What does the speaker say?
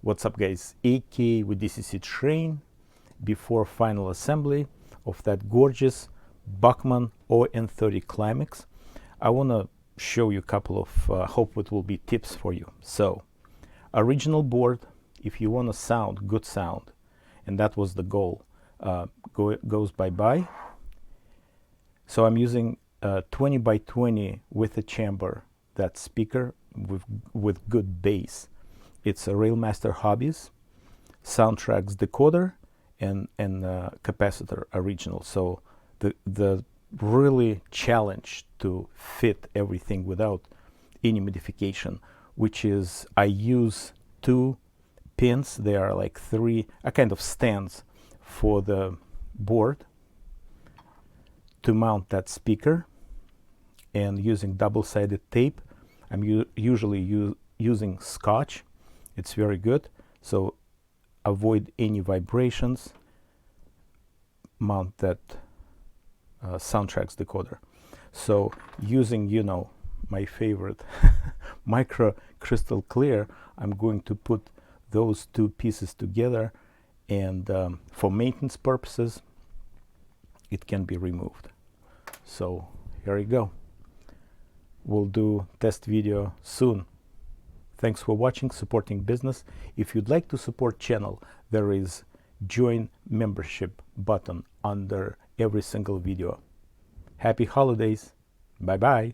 What's up guys, AK with DCC train before final assembly of that gorgeous Bachmann On30 Climax. I want to show you a couple of hope it will be tips for you. So original board, if you want to sound good sound, and that was the goal, goes bye-bye. So I'm using 20 by 20 with a chamber, that speaker with good bass. It's a Railmaster Hobbies Soundtracks decoder and capacitor original. So the really challenge to fit everything without any modification, which is I use two pins. They are like three kind of stands for the board to mount that speaker, and using double-sided tape. I'm usually using Scotch. It's very good, so avoid any vibrations. Mount that Soundtracks decoder. So using, you know, my favorite micro crystal clear, I'm going to put those two pieces together, and for maintenance purposes it can be removed. So here we go. We'll do test video soon. Thanks for watching, supporting business. If you'd like to support channel, there is join membership button under every single video. Happy holidays. Bye bye.